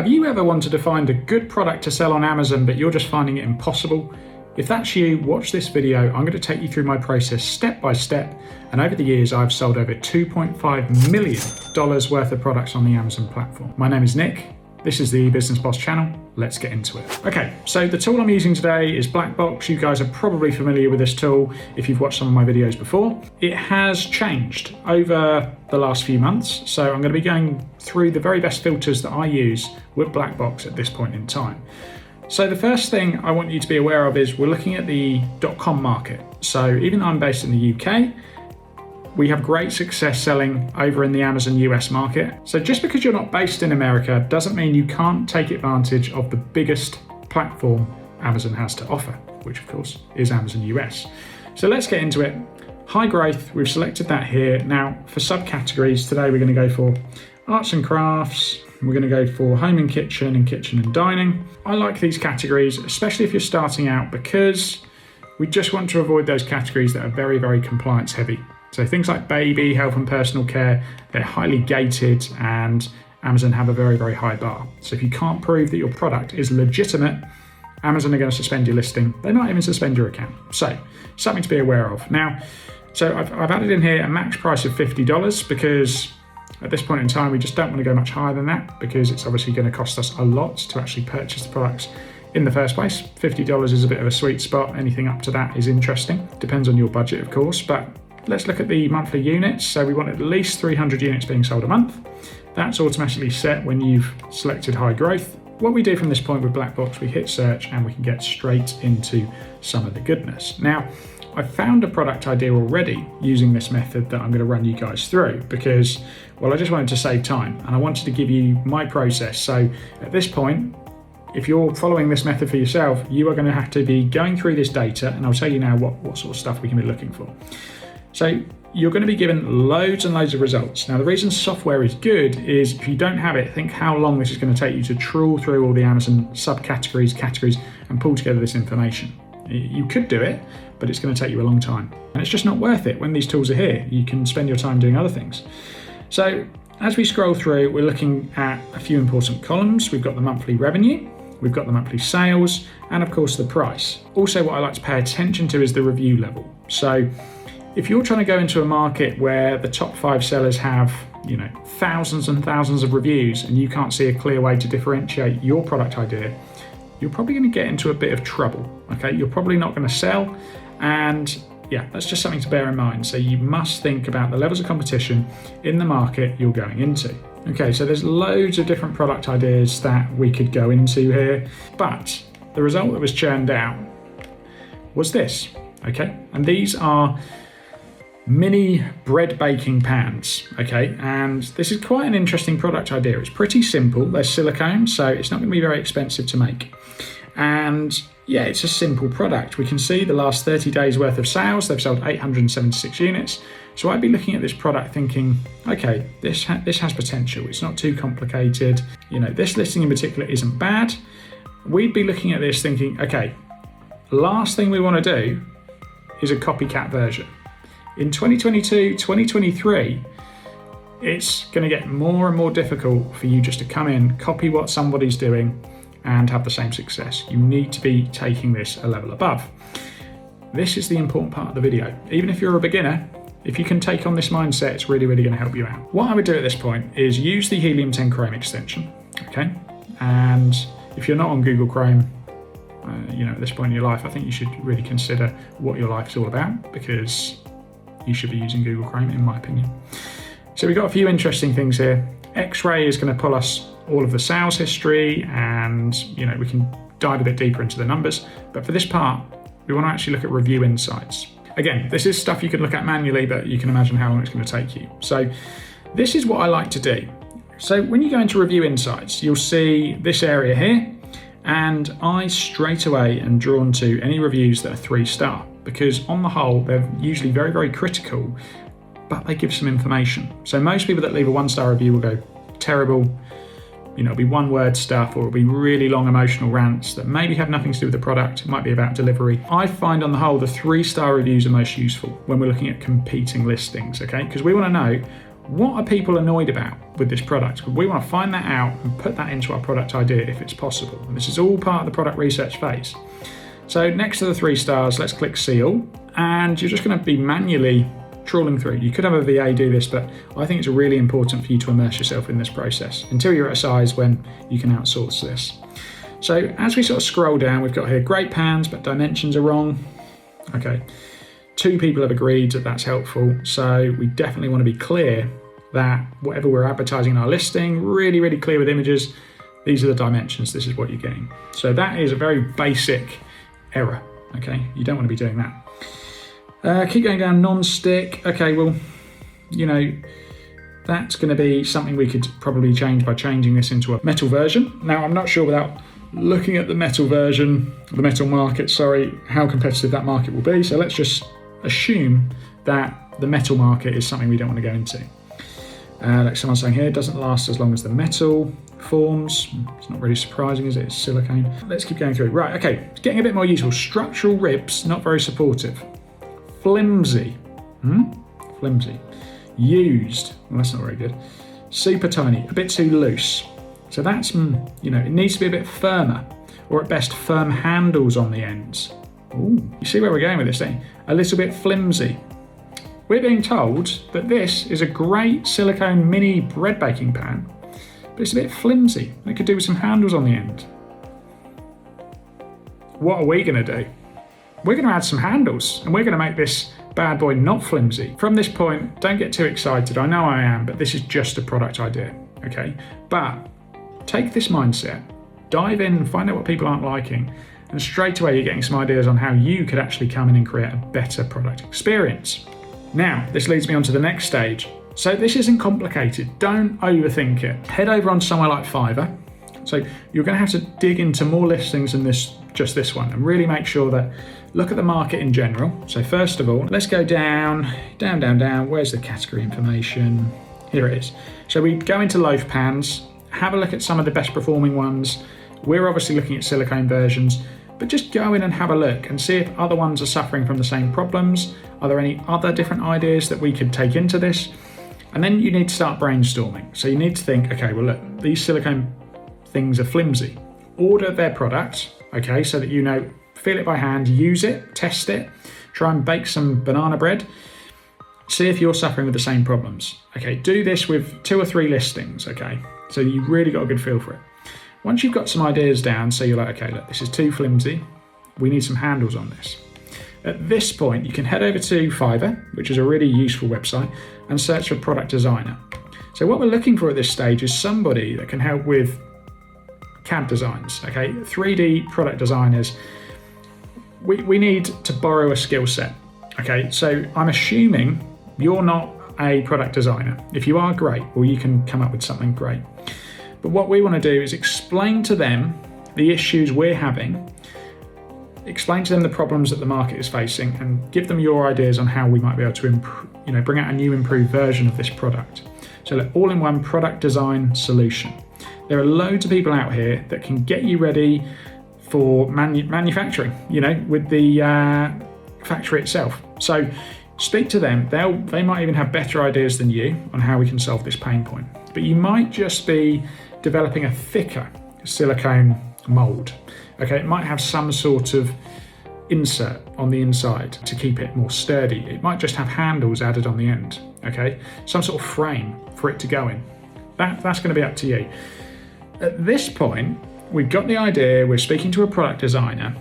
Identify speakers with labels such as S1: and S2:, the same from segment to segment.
S1: Have you ever wanted to find a good product to sell on Amazon, but you're just finding it impossible? If that's you, watch this video. I'm going to take you through my process step by step. And over the years, I've sold over $2.5 million worth of products on the Amazon platform. My name is Nick. This is the eBusiness Boss channel. Let's get into it. Okay, so the tool I'm using today is Blackbox. You guys are probably familiar with this tool if you've watched some of my videos before. It has changed over the last few months. So I'm going to be going through the very best filters that I use with Blackbox at this point in time. So the first thing I want you to be aware of is we're looking at the .com market. So even though I'm based in the UK, we have great success selling over in the Amazon US market. So just because you're not based in America doesn't mean you can't take advantage of the biggest platform Amazon has to offer, which of course is Amazon US. So let's get into it. High growth, we've selected that here. Now for subcategories, today we're going to go for arts and crafts. We're going to go for home and kitchen and dining. I like these categories, especially if you're starting out, because we just want to avoid those categories that are very, very compliance heavy. So things like baby, health and personal care, they're highly gated and Amazon have a very, very high bar. So if you can't prove that your product is legitimate, Amazon are going to suspend your listing. They might even suspend your account. So something to be aware of. Now, so I've added in here a max price of $50 because at this point in time, we just don't want to go much higher than that because it's obviously going to cost us a lot to actually purchase the products in the first place. $50 is a bit of a sweet spot. Anything up to that is interesting. Depends on your budget, of course, but let's look at the monthly units. So we want at least 300 units being sold a month. That's automatically set when you've selected high growth. What we do from this point with Blackbox, we hit search and we can get straight into some of the goodness. Now, I've found a product idea already using this method that I'm going to run you guys through because, well, I just wanted to save time and I wanted to give you my process. So at this point, if you're following this method for yourself, you are going to have to be going through this data and I'll tell you now what sort of stuff we can be looking for. So you're going to be given loads and loads of results. Now, the reason software is good is if you don't have it, think how long this is going to take you to trawl through all the Amazon subcategories, categories, and pull together this information. You could do it, but it's going to take you a long time. And it's just not worth it. When these tools are here, you can spend your time doing other things. So as we scroll through, we're looking at a few important columns. We've got the monthly revenue, we've got the monthly sales, and of course the price. Also, what I like to pay attention to is the review level. So if you're trying to go into a market where the top 5 sellers have, thousands and thousands of reviews and you can't see a clear way to differentiate your product idea, you're probably going to get into a bit of trouble, okay? You're probably not going to sell, and yeah, that's just something to bear in mind. So you must think about the levels of competition in the market you're going into. Okay, so there's loads of different product ideas that we could go into here, but the result that was churned out was this, okay? And these are mini bread baking pans, okay? And this is quite an interesting product idea. It's pretty simple. They're silicone, so it's not going to be very expensive to make. And yeah, it's a simple product. We can see the last 30 days worth of sales. They've sold 876 units. So I'd be looking at this product thinking, okay, this has potential. It's not too complicated. This listing in particular isn't bad. We'd be looking at this thinking, okay, last thing we want to do is a copycat version. In 2022, 2023, it's going to get more and more difficult for you just to come in, copy what somebody's doing, and have the same success. You need to be taking this a level above. This is the important part of the video. Even if you're a beginner, if you can take on this mindset, it's really, really going to help you out. What I would do at this point is use the Helium 10 Chrome extension, okay? And if you're not on Google Chrome, at this point in your life, I think you should really consider what your life's all about because you should be using Google Chrome, in my opinion. So we've got a few interesting things here. X-Ray is going to pull us all of the sales history and, we can dive a bit deeper into the numbers. But for this part, we want to actually look at review insights. Again, this is stuff you can look at manually, but you can imagine how long it's going to take you. So this is what I like to do. So when you go into review insights, you'll see this area here, and I straight away am drawn to any reviews that are 3-star because on the whole, they're usually very, very critical, but they give some information. So most people that leave a 1-star review will go, terrible, it'll be one-word stuff, or it'll be really long emotional rants that maybe have nothing to do with the product. It might be about delivery. I find on the whole, the 3-star reviews are most useful when we're looking at competing listings, okay? Because we want to know what are people annoyed about with this product? We want to find that out and put that into our product idea if it's possible. And this is all part of the product research phase. So next to the 3 stars, let's click see all, and you're just going to be manually trawling through. You could have a VA do this, but I think it's really important for you to immerse yourself in this process until you're at a size when you can outsource this. So as we sort of scroll down, we've got here great pans, but dimensions are wrong. Okay, 2 people have agreed that that's helpful. So we definitely want to be clear that whatever we're advertising in our listing, really, really clear with images. These are the dimensions. This is what you're getting. So that is a very basic error. Okay, you don't want to be doing that. Keep going down, non-stick. Okay, well, you know, that's going to be something we could probably change by changing this into a metal version. Now, I'm not sure without looking at the metal version, the metal market, how competitive that market will be. So let's just assume that the metal market is something we don't want to go into. Like someone's saying here, it doesn't last as long as the metal forms. It's not really surprising, is it? It's silicone. Let's keep going through. Right, okay, it's getting a bit more useful. Structural ribs, not very supportive. Flimsy. Flimsy. Used. Well, that's not very good. Super tiny, a bit too loose. So that's, you know, it needs to be a bit firmer, or at best firm handles on the ends. Ooh, you see where we're going with this thing? A little bit flimsy. We're being told that this is a great silicone mini bread baking pan, but it's a bit flimsy. It could do with some handles on the end. What are we going to do? We're going to add some handles, and we're going to make this bad boy not flimsy. From this point, don't get too excited. I know I am, but this is just a product idea, okay? But take this mindset, dive in, find out what people aren't liking, and straight away you're getting some ideas on how you could actually come in and create a better product experience. Now, this leads me on to the next stage. So this isn't complicated. Don't overthink it. Head over on somewhere like Fiverr. So you're going to have to dig into more listings than just this one, and really make sure that, look at the market in general. So first of all, let's go down. Where's the category information? Here it is. So we go into loaf pans, have a look at some of the best performing ones. We're obviously looking at silicone versions, but just go in and have a look and see if other ones are suffering from the same problems. Are there any other different ideas that we could take into this? And then you need to start brainstorming. So you need to think, okay, well look, these silicone things are flimsy. Order their product, okay, so that you know, feel it by hand, use it, test it, try and bake some banana bread. See if you're suffering with the same problems. Okay, do this with 2 or 3 listings, okay? So you've really got a good feel for it. Once you've got some ideas down, so you're like, okay, look, this is too flimsy. We need some handles on this. At this point, you can head over to Fiverr, which is a really useful website, and search for product designer. So what we're looking for at this stage is somebody that can help with CAD designs, okay? 3D product designers. We need to borrow a skill set, okay? So I'm assuming you're not a product designer. If you are, great, well, you can come up with something great. But what we want to do is explain to them the issues we're having, explain to them the problems that the market is facing, and give them your ideas on how we might be able to bring out a new improved version of this product. So look, all-in-one product design solution. There are loads of people out here that can get you ready for manufacturing, with the factory itself. So speak to them. They might even have better ideas than you on how we can solve this pain point. But you might just be developing a thicker silicone mold. Okay, it might have some sort of insert on the inside to keep it more sturdy. It might just have handles added on the end. Okay, some sort of frame for it to go in. That's going to be up to you. At this point, we've got the idea, we're speaking to a product designer.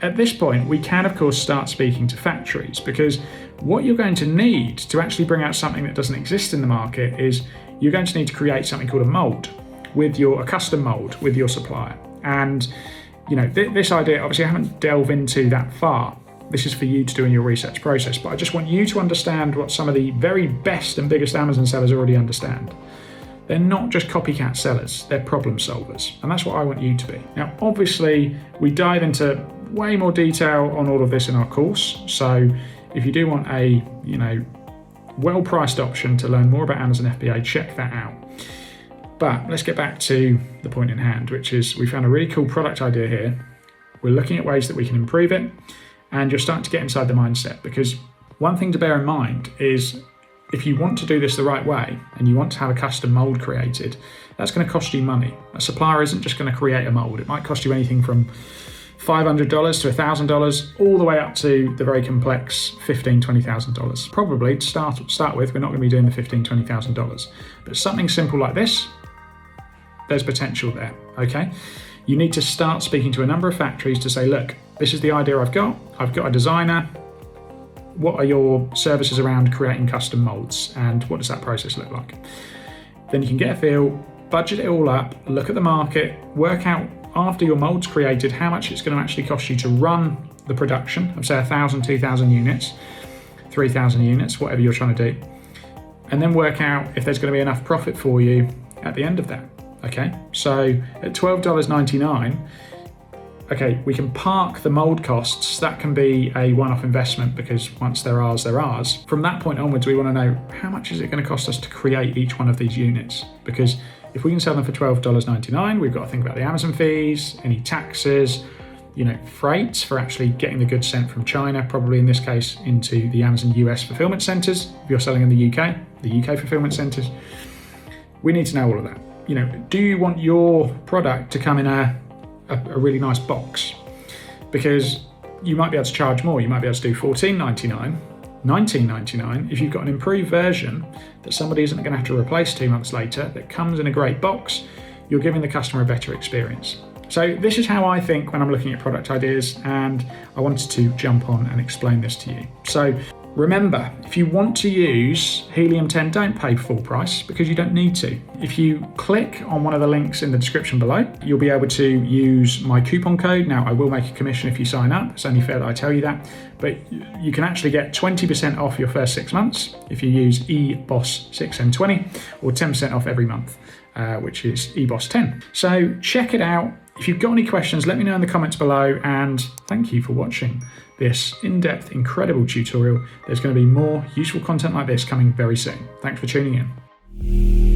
S1: At this point, we can, of course, start speaking to factories, because what you're going to need to actually bring out something that doesn't exist in the market is you're going to need to create something called a mold a custom mold with your supplier. And this idea, obviously I haven't delved into that far. This is for you to do in your research process, but I just want you to understand what some of the very best and biggest Amazon sellers already understand. They're not just copycat sellers, they're problem solvers. And that's what I want you to be. Now, obviously, we dive into way more detail on all of this in our course. So if you do want a, well-priced option to learn more about Amazon FBA, check that out. But let's get back to the point in hand, which is we found a really cool product idea here. We're looking at ways that we can improve it, and you're starting to get inside the mindset, because one thing to bear in mind is if you want to do this the right way and you want to have a custom mold created, that's going to cost you money. A supplier isn't just going to create a mold. It might cost you anything from $500 to $1,000, all the way up to the very complex $15,000, $20,000. Probably to start with, we're not going to be doing the $15,000, $20,000, but something simple like this, there's potential there, okay? You need to start speaking to a number of factories to say, look, this is the idea I've got a designer. What are your services around creating custom molds, and what does that process look like? Then you can get a feel, budget it all up, look at the market, work out after your mold's created how much it's going to actually cost you to run the production of say 1,000, 2,000 units, 3,000 units, whatever you're trying to do, and then work out if there's going to be enough profit for you at the end of that. Okay, so at $12.99, okay, we can park the mold costs. That can be a one-off investment because once they're ours, they're ours. From that point onwards, we want to know how much is it going to cost us to create each one of these units, because if we can sell them for $12.99, we've got to think about the Amazon fees, any taxes, freights for actually getting the goods sent from China, probably in this case into the Amazon US fulfillment centers. If you're selling in the UK fulfillment centers, we need to know all of that. Do you want your product to come in a really nice box? Because you might be able to charge more. You might be able to do $14.99, $19.99 if you've got an improved version that somebody isn't going to have to replace 2 months later, that comes in a great box. You're giving the customer a better experience. So this is how I think when I'm looking at product ideas, and I wanted to jump on and explain this to you. So remember, if you want to use Helium-10, don't pay full price because you don't need to. If you click on one of the links in the description below, you'll be able to use my coupon code. Now, I will make a commission if you sign up. It's only fair that I tell you that. But you can actually get 20% off your first 6 months if you use eBoss6M20, or 10% off every month, which is eBoss10. So check it out. If you've got any questions, let me know in the comments below, and thank you for watching this in-depth, incredible tutorial. There's going to be more useful content like this coming very soon. Thanks for tuning in.